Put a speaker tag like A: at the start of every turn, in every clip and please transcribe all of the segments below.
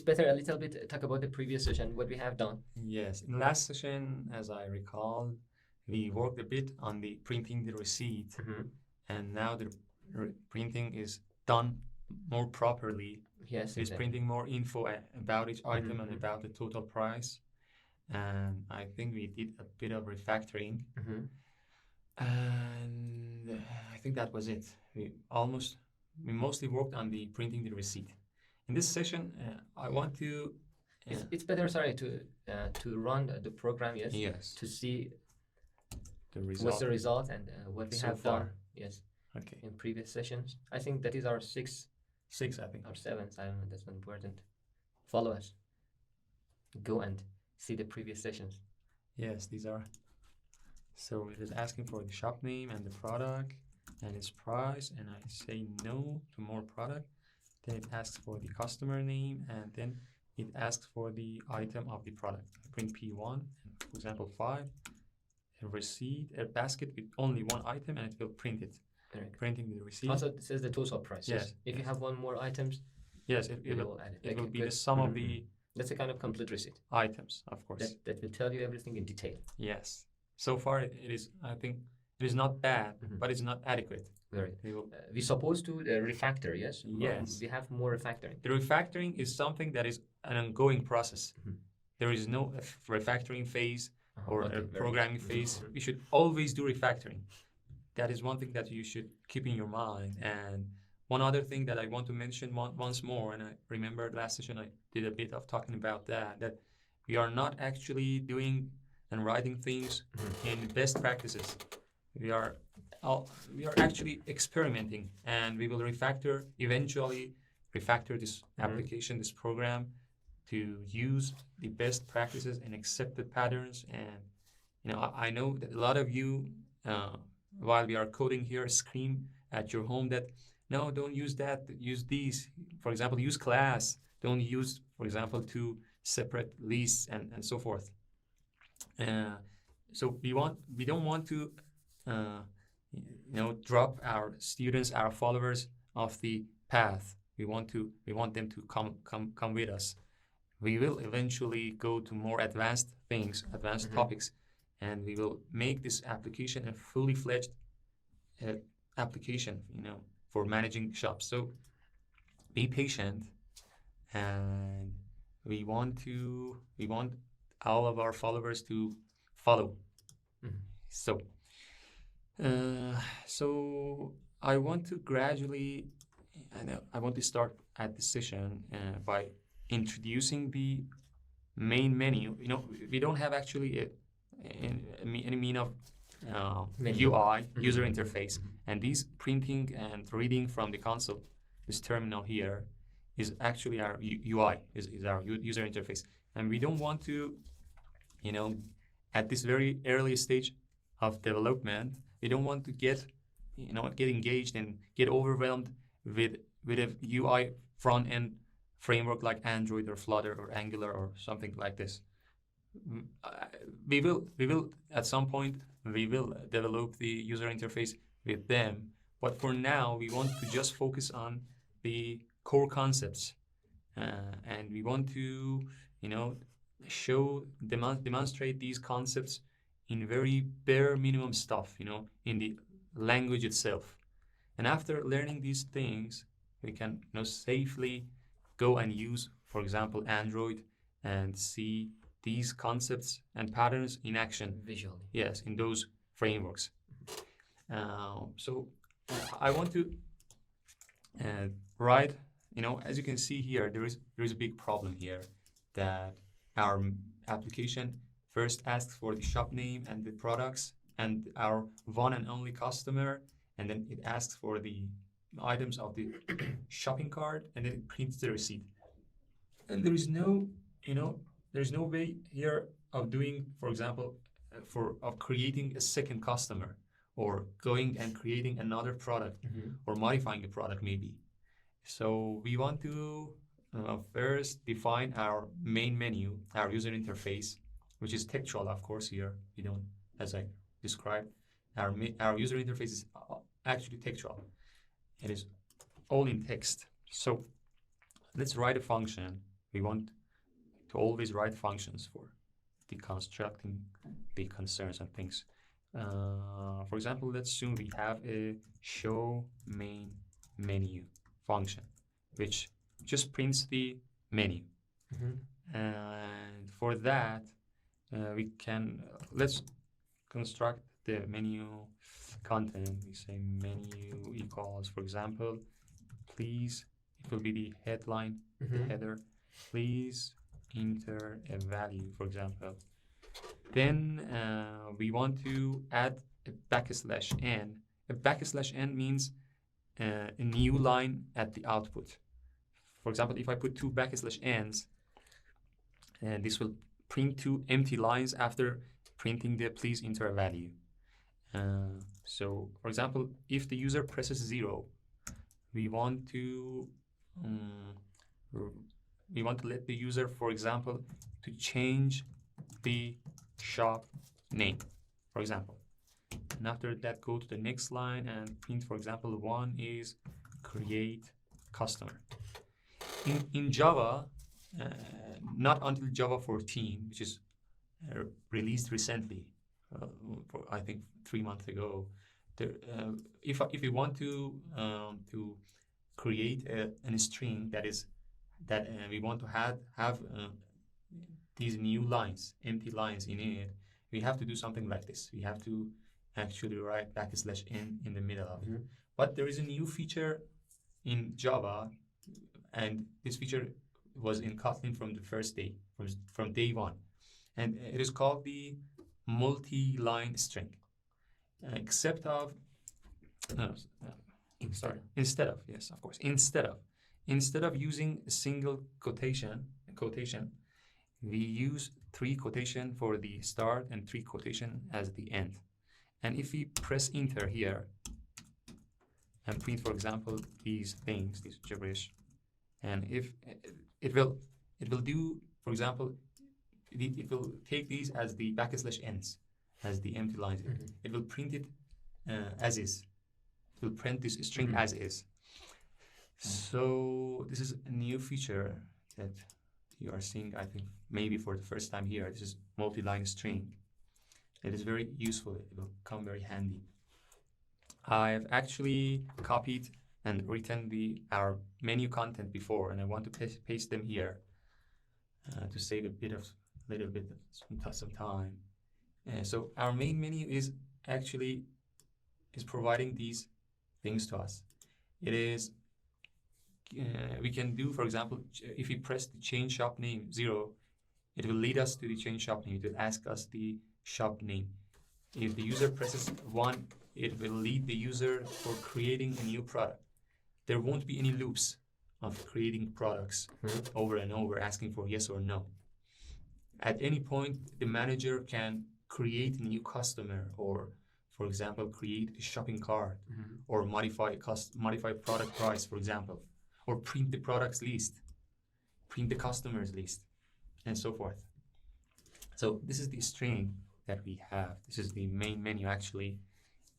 A: it's better a little bit talk about the previous session, what we have done.
B: Yes, in the last session, as I recall, we worked a bit on the printing the receipt, and now the printing is done more properly.
A: Yes,
B: It's printing more info about each item and about the total price. And I think we did a bit of refactoring. And I think that was it. We mostly worked on the printing the receipt. In this session, I want to.
A: It's better, sorry, to run the program, yes.
B: Yes.
A: To see
B: the result.
A: What's the result and what we
B: So
A: have
B: far.
A: done. Yes.
B: Okay.
A: In previous sessions, I think that is our sixth.
B: I think.
A: Or seventh. I don't know. That's important. Follow us. Go and see the previous sessions.
B: Yes, these are. So it is asking for the shop name and the product and its price, and I say no to more product. Then it asks for the customer name, and then it asks for the item of the product. Print P1, for example 5, a receipt, a basket with only one item, and it will print it.
A: Correct.
B: Printing the receipt.
A: Also, it says the total price.
B: Yes.
A: If you have one more items,
B: yes, it will
A: add it.
B: It
A: Okay,
B: will be
A: good.
B: the sum of the
A: That's a kind of complete receipt.
B: items, of course.
A: That will tell you everything in detail.
B: Yes. So far, it is. I think it is not bad, but it's not adequate.
A: Very. We're supposed to refactor, yes?
B: Yes.
A: We have more refactoring.
B: The refactoring is something that is an ongoing process. There is no refactoring phase or a programming phase. We should always do refactoring. That is one thing that you should keep in your mind. And one other thing that I want to mention once more, and I remember last session I did a bit of talking about that we are not actually doing and writing things in best practices. We are actually experimenting, and we will eventually refactor this application, this program, to use the best practices and accepted patterns. And I know that a lot of you, while we are coding here, scream at your home that no, don't use that, use these. For example, use class. Don't use, for example, 2 separate lists and so forth. So we don't want to drop our students, our followers off the path. We want them to come with us. We will eventually go to more advanced things, advanced topics, and we will make this application a fully fledged application, for managing shops. So be patient, and we want all of our followers to follow. So I want to gradually, I want to start at the session by introducing the main menu. We don't have actually any mean of UI, user interface, and these printing and reading from the console, this terminal here, is actually our UI, is our user interface. And we don't want to, at this very early stage of development, we don't want to get engaged and get overwhelmed with a UI front end framework like Android or Flutter or Angular or something like this. We will at some point we will develop the user interface with them, but for now we want to just focus on the core concepts, and we want to demonstrate these concepts in very bare minimum stuff, in the language itself. And after learning these things, we can safely go and use, for example, Android, and see these concepts and patterns in action
A: visually. Yes,
B: in those frameworks. So I want to write, as you can see here, there is a big problem here, that our application first asks for the shop name and the products and our one and only customer, and then it asks for the items of the shopping cart, and then it prints the receipt. And there is no, there's no way here of doing, for example, of creating a second customer, or going and creating another product, or modifying a product maybe. So we want to first define our main menu, our user interface, which is textual, of course. Here we don't, as I described, our user interface is actually textual. It is all in text. So let's write a function We want to always write functions for deconstructing the concerns and things. For example, let's assume we have a show main menu function, which just prints the menu. And for that, we can, let's construct the menu content. We say menu equals, for example, please, it will be the headline, the header, please enter a value, for example. Then we want to add a \n. A \n means a new line at the output. For example, if I put two \n's, and this will print two empty lines after printing the please enter a value. So, for example, if the user presses 0, we want to let the user, for example, to change the shop name, for example. And after that, go to the next line and print, for example, 1 is create customer. In Java, not until Java 14, which is released recently, I think 3 months ago, there, if we want to create a string that we want to have these new lines, empty lines in it, we have to do something like this. We have to actually write \n in the middle of it. But there is a new feature in Java, and this feature was in Kotlin from the first day, from day one. And it is called the multi-line string. Instead of, using a single quotation, we use 3 quotation for the start and 3 quotation as the end. And if we press enter here and print, for example, these things, this gibberish, and if it will do, for example, it will take these as the \n's, as the empty lines. It will print it as is. It will print this string as is. So this is a new feature that you are seeing, I think, maybe for the first time here. This is multi-line string. It is very useful. It will come very handy. I've actually copied and written our menu content before, and I want to paste them here to save little bit some time. So our main menu is actually providing these things to us. It is we can do, for example, if we press the change shop name 0, it will lead us to the change shop name. It will ask us the shop name. If the user presses 1, it will lead the user for creating a new product. There won't be any loops of creating products over and over, asking for yes or no. At any point, the manager can create a new customer, or, for example, create a shopping cart, or modify product price, for example, or print the products list, print the customers list, and so forth. So this is the string that we have. This is the main menu, actually.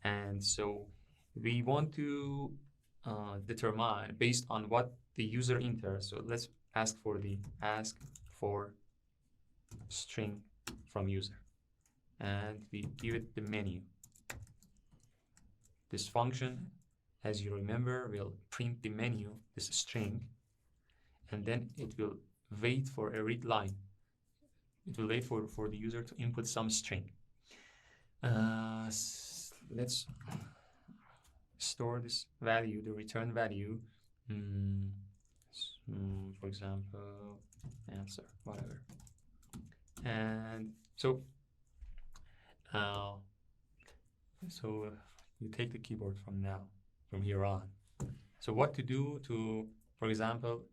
B: And so we want to determine based on what the user enters. So let's ask for string from user, and we give it the menu. This function, as you remember, will print the menu, this string, and then it will wait for a read line. It will wait for the user to input some string. Let's store this value, the return value, for example, answer, whatever. And so you take the keyboard from here on. So what to do to, for example,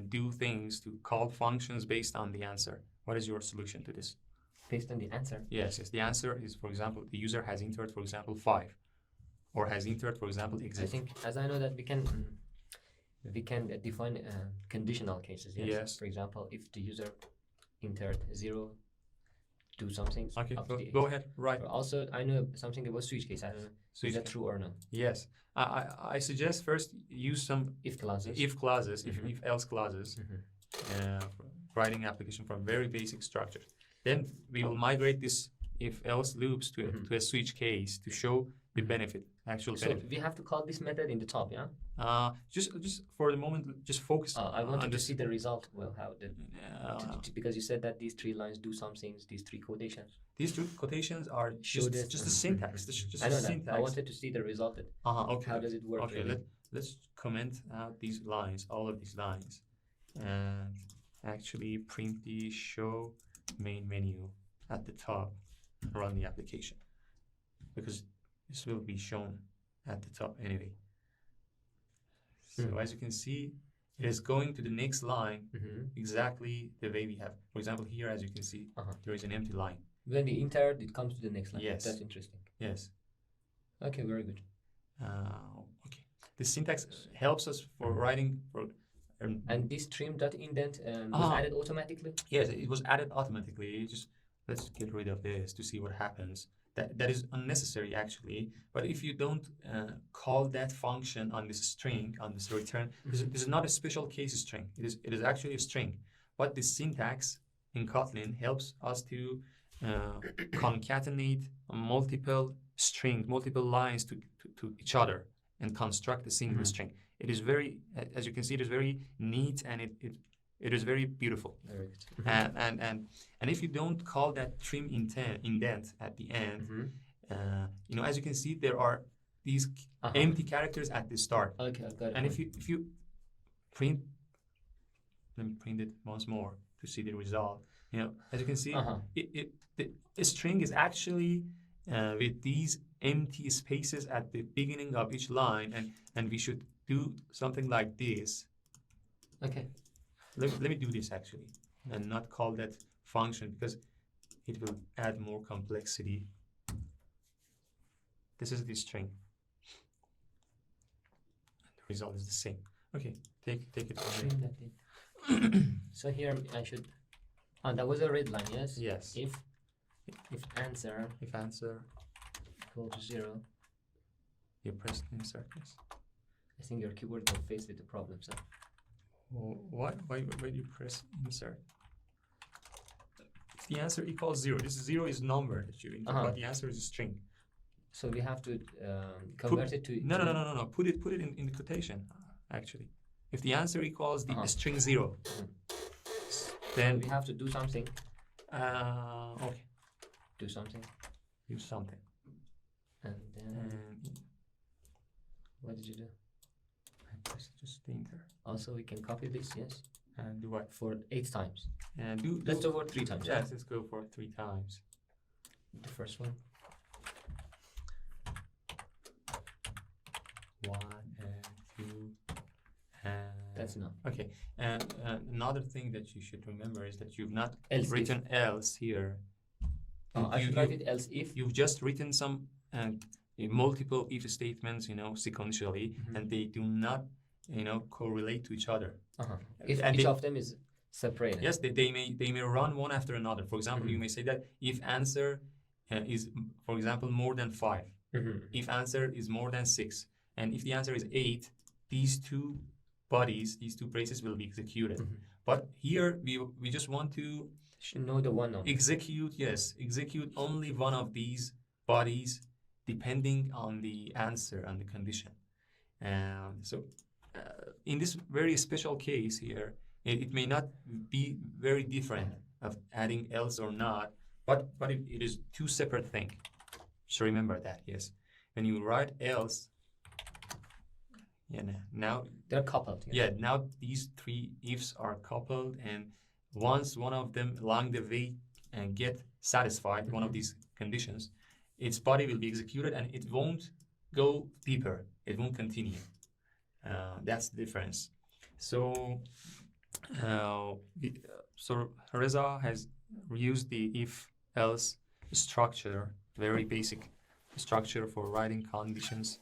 B: do things, to call functions based on the answer? What is your solution to this?
A: Based on the answer?
B: Yes. The answer is, for example, the user has entered, for example, 5, or has entered, for example, exit.
A: I think, as I know, that we can define conditional cases. Yes. For example, if the user entered 0, do something.
B: Okay, go ahead. Right.
A: But also, I know something about switch case. I don't know. Is that true or not?
B: Yes. I suggest first use some
A: if clauses,
B: if else clauses, writing application from very basic structure. Then we will migrate this if-else loops to a switch case to show the benefit, actual benefit.
A: So we have to call this method in the top, yeah?
B: Just for the moment, just focus.
A: I wanted to see the result. Well, how the because you said that these 3 lines do some things. These 3 quotations.
B: These 3 quotations are just the syntax.
A: I know that. I wanted to see the result.
B: Okay.
A: How does it work?
B: Okay.
A: Really?
B: Let's comment out these lines, all of these lines, and actually print the show main menu at the top and run the application, because this will be shown at the top anyway. So as you can see, it is going to the next line exactly the way we have. For example, here, as you can see, there is an empty line.
A: When we enter, it comes to the next line.
B: Yes.
A: That's interesting.
B: Yes.
A: Okay, very good.
B: Okay. The syntax helps us for writing for.
A: And this trim.indent was added automatically?
B: Yes, it was added automatically. Just let's get rid of this to see what happens. That is unnecessary actually. But if you don't call that function on this string, on this return, this is not a special case string. It is actually a string. But the syntax in Kotlin helps us to concatenate multiple strings, multiple lines to each other and construct a single string. It is very, as you can see, it is very neat, and it is very beautiful.
A: Very good.
B: And if you don't call that trim indent at the end, as you can see, there are these empty characters at the start.
A: Okay, I got it.
B: And if you print, let me print it once more to see the result. As you can see, the string is actually with these empty spaces at the beginning of each line, and we should do something like this.
A: Okay.
B: Let me do this actually, and not call that function, because it will add more complexity. This is the string. The result is the same. Okay, take it from
A: here. So here I should. That was a red line, yes.
B: Yes.
A: If answer equal to 0,
B: you press insert. Yes.
A: I think your keyboard will face with the problem. So.
B: Why do you press insert? If the answer equals 0, this 0 is number that you enter, but the answer is a string.
A: So we have to convert it to...
B: No. Put it in the quotation, actually. If the answer equals the string 0, then...
A: we have to do something.
B: Okay.
A: Do something.
B: Do something.
A: And then... what did you do?
B: I pressed just enter.
A: Also, we can copy this, yes?
B: And do what?
A: For 8 times.
B: And
A: let's do for 3 times.
B: Yes, let's go for 3 times.
A: The first one.
B: 1 and 2 and...
A: That's enough.
B: Okay. And another thing that you should remember is that you've not
A: else
B: written
A: if.
B: else here.
A: I should write it else if.
B: You've just written some multiple if statements, sequentially, and they do not, correlate to each other.
A: If each of them is separated.
B: Yes, they may run one after another. For example, you may say that if answer is, for example, more than 5, if answer is more than 6, and if the answer is 8, these 2 bodies, these 2 braces will be executed. But here we just want to
A: know the one of
B: execute only one of these bodies depending on the answer and the condition. So in this very special case here, it may not be very different of adding else or not, but it is 2 separate things. So remember that, yes. When you write else, now
A: they're coupled.
B: Yeah, now these 3 ifs are coupled, and once one of them along the way get satisfied, one of these conditions, its body will be executed and it won't go deeper. It won't continue. That's the difference. So, Reza has used the if-else structure, very basic structure for writing conditions,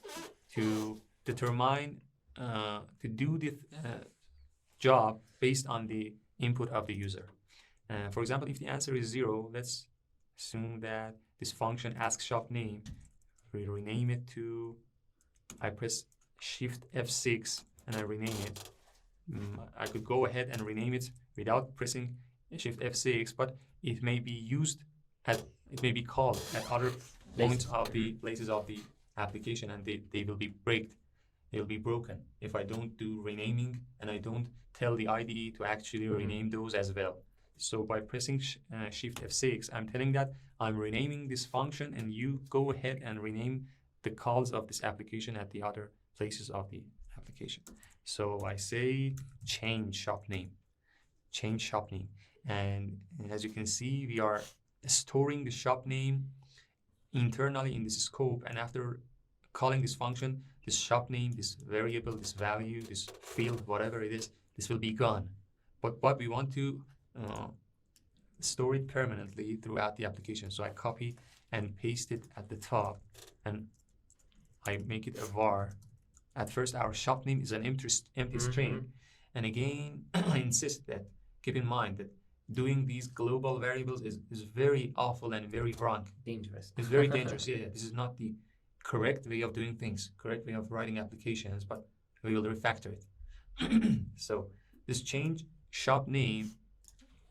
B: to determine, to do the job based on the input of the user. For example, if the answer is 0, let's assume that this function asks shop name. We rename it to, I press Shift F6 and I rename it. I could go ahead and rename it without pressing Shift F6, but it may be used it may be called at other points of the places of the application, and they will be they will be broken if I don't do renaming and I don't tell the IDE to actually rename those as well. So by pressing Shift F6, I'm telling that I'm renaming this function, and you go ahead and rename the calls of this application at the other places of the application. So I say change shop name, and as you can see, we are storing the shop name internally in this scope, and after calling this function, this shop name, this variable, this value, this field, whatever it is, this will be gone. But we want to store it permanently throughout the application. So I copy and paste it at the top, and I make it a var. At first, our shop name is an empty string, and again, I insist that keep in mind that doing these global variables is very awful and very wrong.
A: Dangerous.
B: It's very dangerous. Yeah, this is not the correct way of doing things, correct way of writing applications, but we will refactor it. So this change shop name,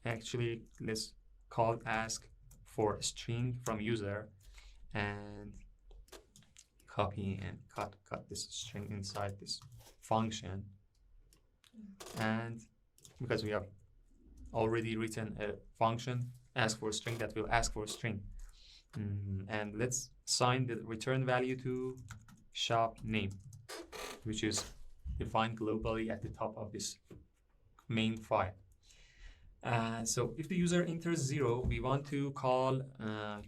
B: actually, let's call it ask for a string from user, and copy and cut this string inside this function. And because we have already written a function ask for a string that will ask for a string, and let's assign the return value to shop name, which is defined globally at the top of this main file. So if the user enters 0, we want to call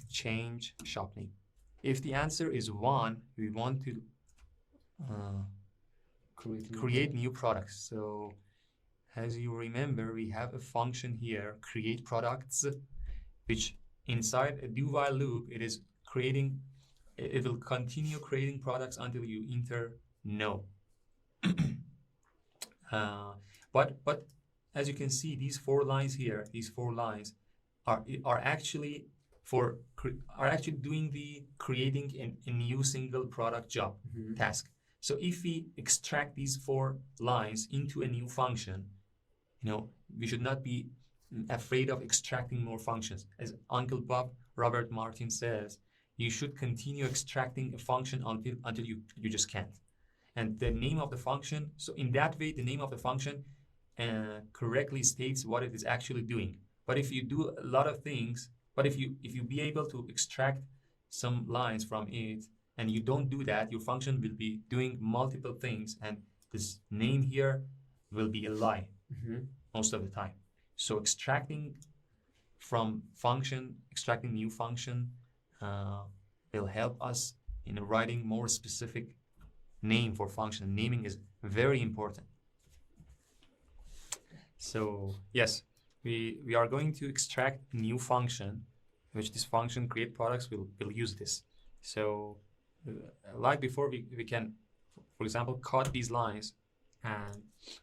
B: change shop name. If the answer is 1, we want to create new products. So as you remember, we have a function here, create products, which inside a do while loop, it will continue creating products until you enter no. But as you can see, these 4 lines here, are actually doing the creating a new single product job task. So if we extract these 4 lines into a new function, we should not be afraid of extracting more functions. As Uncle Bob Robert Martin says, you should continue extracting a function until you just can't. And the name of the function, so in that way, the name of the function correctly states what it is actually doing. But if you do a lot of things, but if you be able to extract some lines from it, and you don't do that, your function will be doing multiple things, and this name here will be a lie most of the time. So extracting new function will help us in writing more specific name for function. Naming is very important. So yes, we are going to extract a new function, which this function create products will use this. So like before, we can, for example, cut these lines and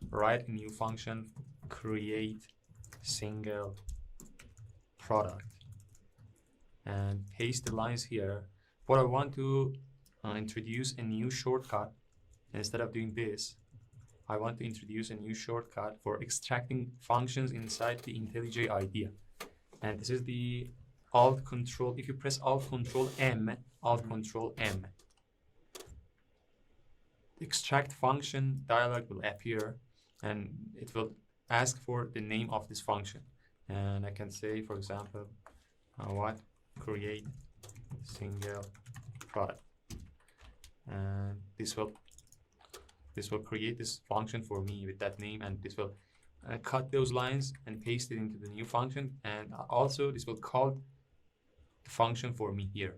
B: write a new function, create single product, and paste the lines here. But I want to introduce a new shortcut. Instead of doing this, I want to introduce a new shortcut for extracting functions inside the IntelliJ IDEA. And this is the Alt Control. If you press Alt Control M, extract function dialog will appear, and it will ask for the name of this function. And I can say, for example, what create single product, and this will create this function for me with that name, and this will cut those lines and paste it into the new function, and also this will call the function for me here.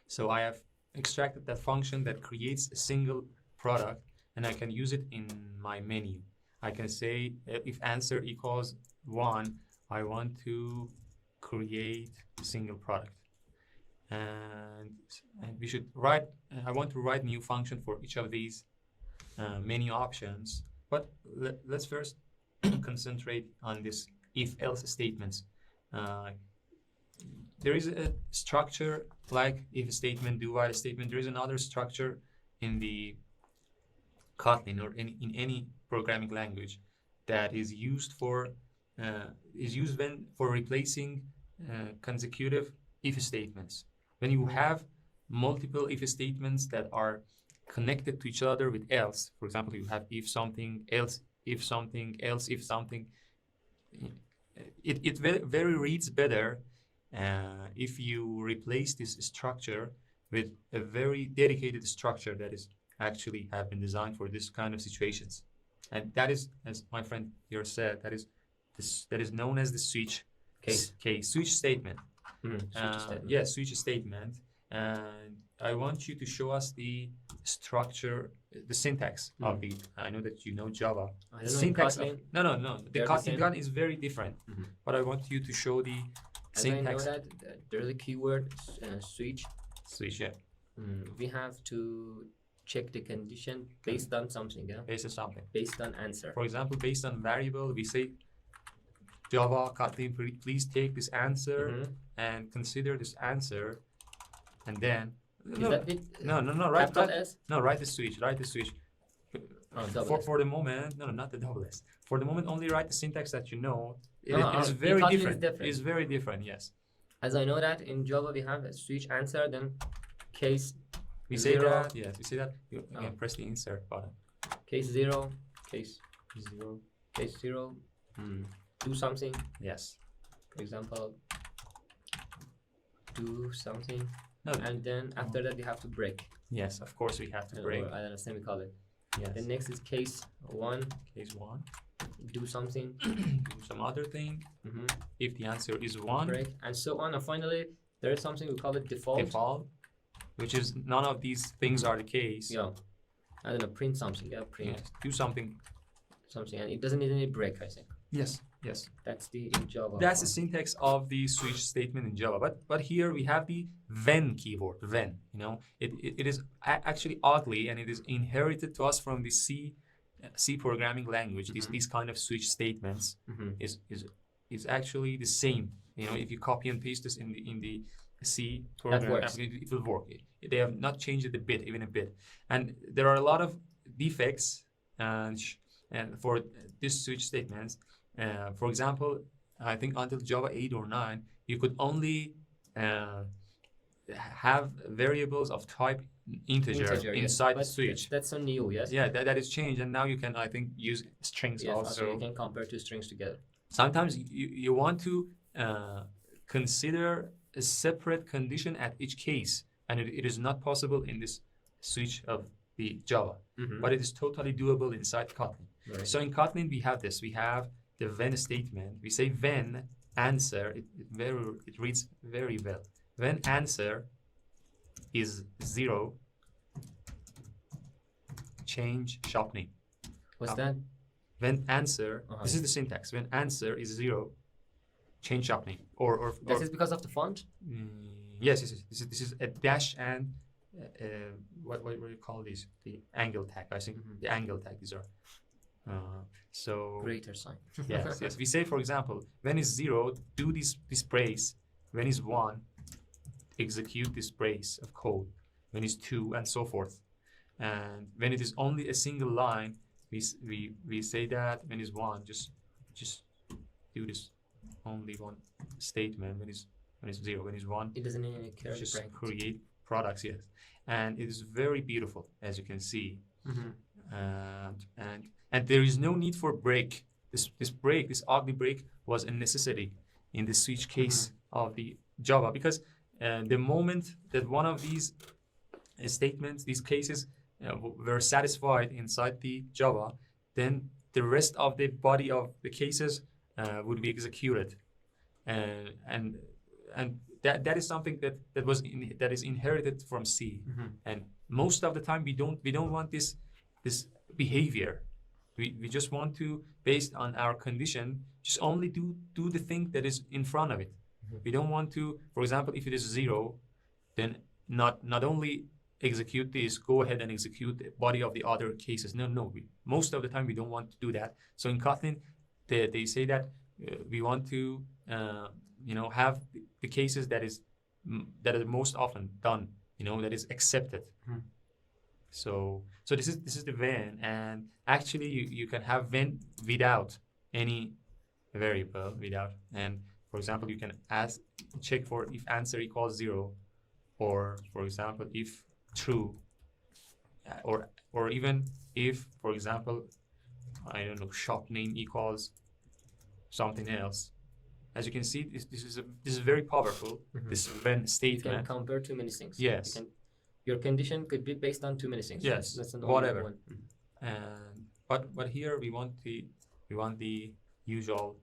B: So I have extracted that function that creates a single product, and I can use it in my menu. I can say if answer equals 1, I want to create a single product, and we should write. I want to write new function for each of these menu options. But let's first concentrate on this if-else statements. There is a structure like if statement, do while statement. There is another structure in the Kotlin or in any programming language that is used for replacing consecutive if statements. When you have multiple if statements that are connected to each other with else, for example, you have if something, else if something, else if something, it very reads better if you replace this structure with a very dedicated structure that is actually have been designed for this kind of situations. And that is, as my friend here said, that is known as the switch switch statement. Switch statement. And I want you to show us the structure, the syntax of the. I know that you know Java.
A: I don't know
B: syntax.
A: Kotlin.
B: The Kotlin is very different. But I want you to show the syntax.
A: I know that there's a keyword switch.
B: Switch, yeah.
A: We have to check the condition based on something. Yeah.
B: Based on something.
A: Based on answer.
B: For example, based on variable, we say Java Kotlin, please take this answer and consider this answer, and then write the switch. Write the switch. For the moment, not the double S. For the moment, only write the syntax that you know. It is very different. It's very different. Yes.
A: As I know that in Java we have a switch answer, then case.
B: We say that. Yes, we say that. You can press the insert button.
A: Case 0, case 0, case 0. Do something.
B: Yes.
A: For example, do something. And then after that we have to break.
B: Yes, of course we have to break.
A: I don't understand, we call it.
B: Yes.
A: The next is case 1.
B: Case 1.
A: Do something.
B: Do some other thing. If the answer is 1.
A: Break. And so on. And finally, there is something we call it default.
B: Default. Which is none of these things are the case.
A: Yeah. I don't know, print something. Yeah, print.
B: Yes. Do something.
A: Something. And it doesn't need any break, I think.
B: Yes. Yes.
A: That's the in Java.
B: That's the syntax of the switch statement in Java. But here we have the when keyword. When, it is actually ugly, and it is inherited to us from the C programming language. These kind of switch statements is actually the same. If you copy and paste this in the C program, it will work. They have not changed it even a bit. And there are a lot of defects and for this switch statements. For example, I think until Java 8 or 9, you could only have variables of type integer inside the switch.
A: That's so new, yes?
B: Yeah, that is changed, and now you can, I think, use strings also.
A: You can compare two strings together.
B: Sometimes you want to consider a separate condition at each case, and it is not possible in this switch of the Java, but it is totally doable inside Kotlin. Right. So in Kotlin, we have this. We have the when statement. We say when answer. It reads very well. When answer is 0, change shop name.
A: What's that?
B: When answer, this is the syntax. When answer is 0, change shop name. Or
A: this is because of the font?
B: Yes. This is a dash and what do you call these? The angle tag. I think the angle tag. These are. So
A: greater sign.
B: yes. We say, for example, when is 0, do this brace. When is 1, execute this brace of code. When is 2, and so forth. And when it is only a single line, we say that when is 1, just do this only one statement. When is 0, when is 1,
A: it doesn't need any carry
B: just
A: break.
B: Create products. Yes, and it is very beautiful, as you can see. And there is no need for break. This ugly break was a necessity in the switch case of the Java, because the moment that one of these statements, these cases were satisfied inside the Java, then the rest of the body of the cases would be executed, and that is something that is inherited from C. And most of the time we don't want this behavior. We just want to, based on our condition, just only do the thing that is in front of it. We don't want to, for example, if it is 0, then not only execute this, go ahead and execute the body of the other cases. No. Most of the time we don't want to do that. So in Kotlin, they say that we want to have the cases that are most often done, that is accepted. So this is the when, and actually you can have when without any variable without, and for example you can check for if answer equals 0, or for example if true, or even if, for example, I don't know, shop name equals something else. As you can see, this is very powerful. This when statement.
A: You can compare too many things.
B: Yes.
A: Your condition could be based on too many things.
B: Yes.
A: That's not
B: whatever.
A: One.
B: And but here we want the usual.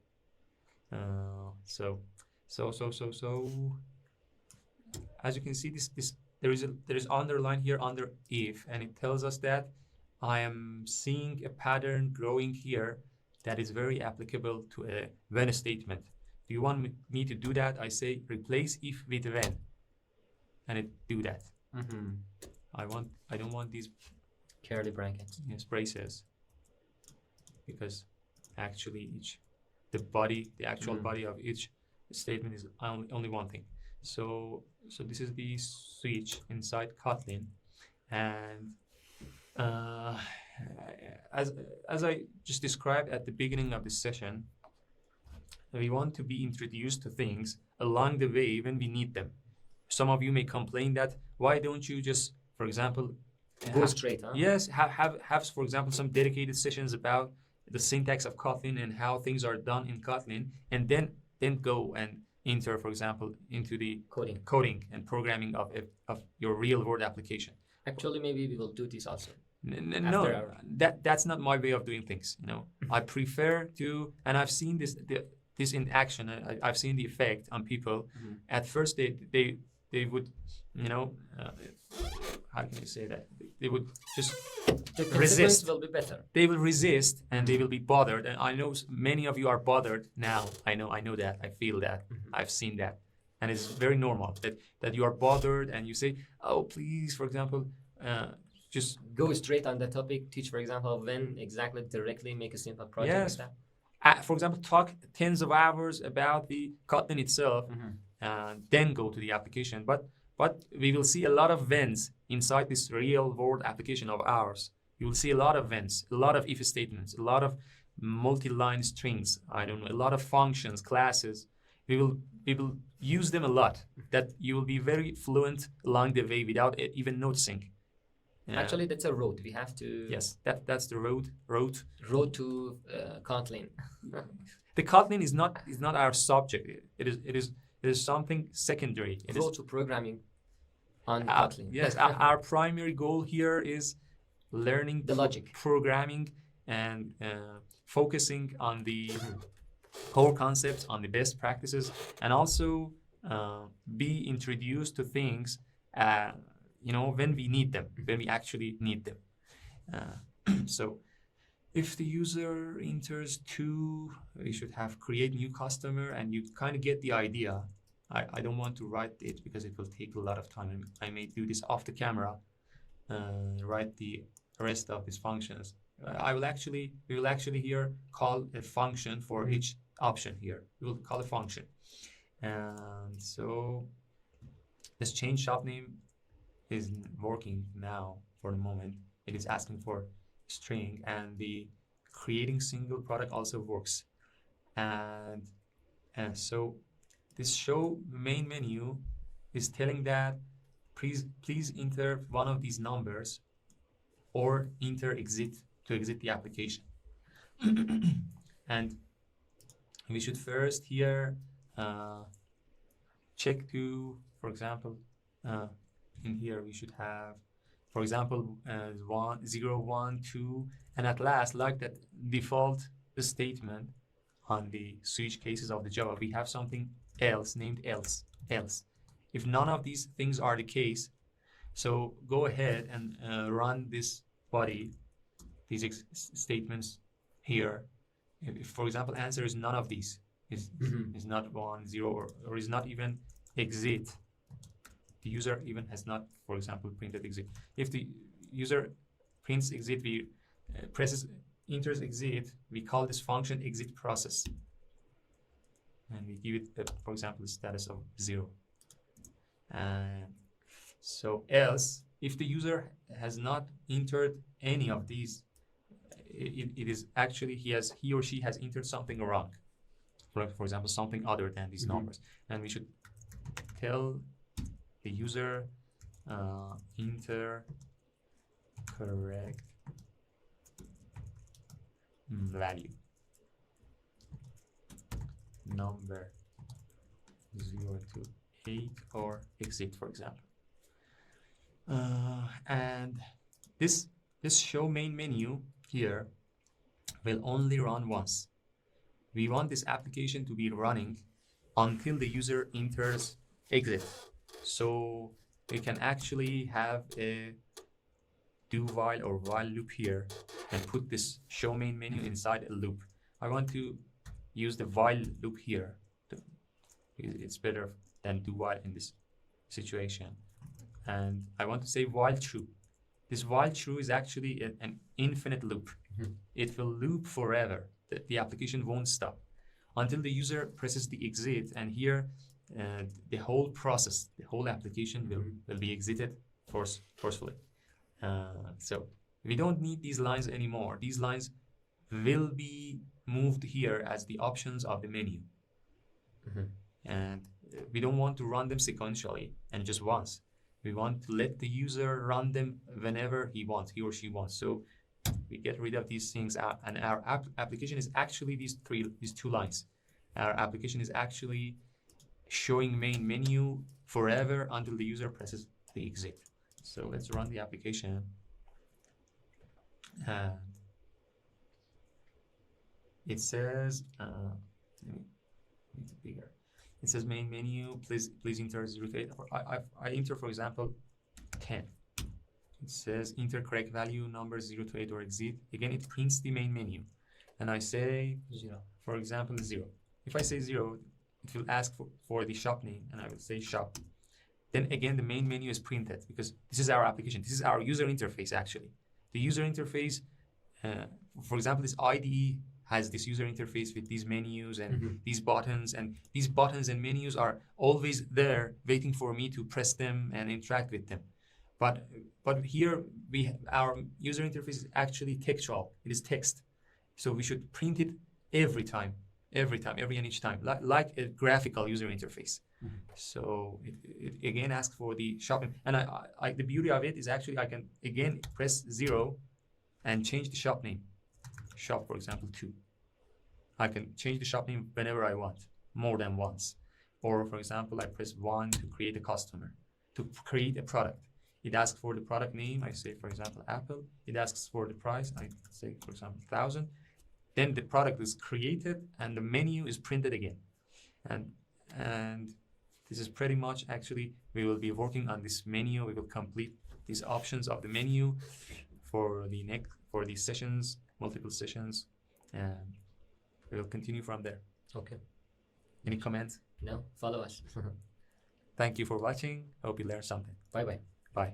B: So as you can see, this there is underline here under if, and it tells us that I am seeing a pattern growing here that is very applicable to a when statement. Do you want me to do that? I say replace if with when, and it do that. I don't want these
A: curly brackets.
B: Yes, braces, because actually the actual body of each statement is only one thing. So this is the switch inside Kotlin, and as I just described at the beginning of this session, we want to be introduced to things along the way when we need them. Some of you may complain that why don't you just, for example,
A: go straight, huh?
B: Yes, have for example some dedicated sessions about the syntax of Kotlin and how things are done in Kotlin, and then go and enter, for example, into the coding and programming of your real world application.
A: Actually, maybe we will do this also.
B: No, that's not my way of doing things. I prefer to, and I've seen this in action. I've seen the effect on people. At first, they would, how can you say that? They would just resist.
A: Will be better.
B: They will resist and they will be bothered. And I know many of you are bothered now. I know that. I feel that. I've seen that, and it's very normal that you are bothered and you say, "Oh, please," for example, just
A: go straight on the topic. Teach, for example, when exactly directly make a simple project.
B: Yes.
A: Like that.
B: For example, talk tens of hours about the Kotlin itself, and then go to the application. But we will see a lot of whens inside this real world application of ours. You will see a lot of whens, a lot of if statements, a lot of multi-line strings. I don't know, a lot of functions, classes. We will use them a lot. That you will be very fluent along the way without even noticing.
A: Actually, that's a road. We have to.
B: Yes, that's the road.
A: Road to Kotlin.
B: The Kotlin is not our subject. It is something secondary.
A: Road to programming on Kotlin.
B: Yes, our primary goal here is learning
A: the logic,
B: programming, and focusing on the core concepts, on the best practices, and also be introduced to things. When we need them, when we actually need them. So if the user enters 2, we should have create new customer, and you kind of get the idea. I don't want to write it because it will take a lot of time. I may do this off the camera, write the rest of these functions. We will actually here call a function for each option here. We will call a function. And so this change shop name is working now for the moment. It is asking for string, and the creating single product also works. And so this show main menu is telling that please enter one of these numbers or enter exit to exit the application. And we should first here check to, for example, in here we should have, for example, 1, 0, 1, 2, and at last, like that default statement on the switch cases of the Java, we have something else named else. If none of these things are the case, so go ahead and run this body, these statements here. If, for example, answer is none of these, is not 1, 0, or is not even exit. The user even has not, for example, printed exit. If the user prints exit, we enters exit, we call this function exit process. And we give it, for example, the status of 0. And so else, if the user has not entered any of these, it is actually he or she has entered something wrong. For example, something other than these numbers, and we should tell the user enter correct value number 0 to 8 or exit, for example. And this show main menu here will only run once. We want this application to be running until the user enters exit. So we can actually have a do while or while loop here and put this show main menu inside a loop. I want to use the while loop here. It's better than do while in this situation. And I want to say while true. This while true is actually an infinite loop. It will loop forever. The application won't stop until the user presses the exit, and here the whole process, the whole application will be exited forcefully. So we don't need these lines anymore. These lines will be moved here as the options of the menu. And we don't want to run them sequentially and just once. We want to let the user run them whenever he or she wants. So we get rid of these things, and our application is actually these two lines. Our application is actually showing main menu forever until the user presses the exit. So let's run the application. It says, let me make it bigger. It says main menu, please enter 0 to 8. I enter, for example, 10. It says enter correct value number 0 to 8 or exit. Again, it prints the main menu. And I say 0, for example, 0. If I say 0, it will ask for the shop name, and I will say shop. Then again, the main menu is printed because this is our application. This is our user interface, actually. The user interface, for example, this IDE has this user interface with these menus and these buttons, and these buttons and menus are always there waiting for me to press them and interact with them. But here our user interface is actually textual. It is text. So we should print it every and each time, like a graphical user interface. So it again asks for the shopping. And the beauty of it is actually I can again press 0 and change the shop name. Shop, for example, 2. I can change the shop name whenever I want, more than once. Or for example, I press 1 to create a customer, to create a product. It asks for the product name. I say, for example, Apple. It asks for the price. I say, for example, 1,000. Then the product is created and the menu is printed again. And this is pretty much actually, we will be working on this menu. We will complete these options of the menu for these sessions, multiple sessions, and we will continue from there.
A: Okay.
B: Any comments?
A: No, follow us.
B: Thank you for watching. Hope you learned something.
A: Bye-bye.
B: Bye.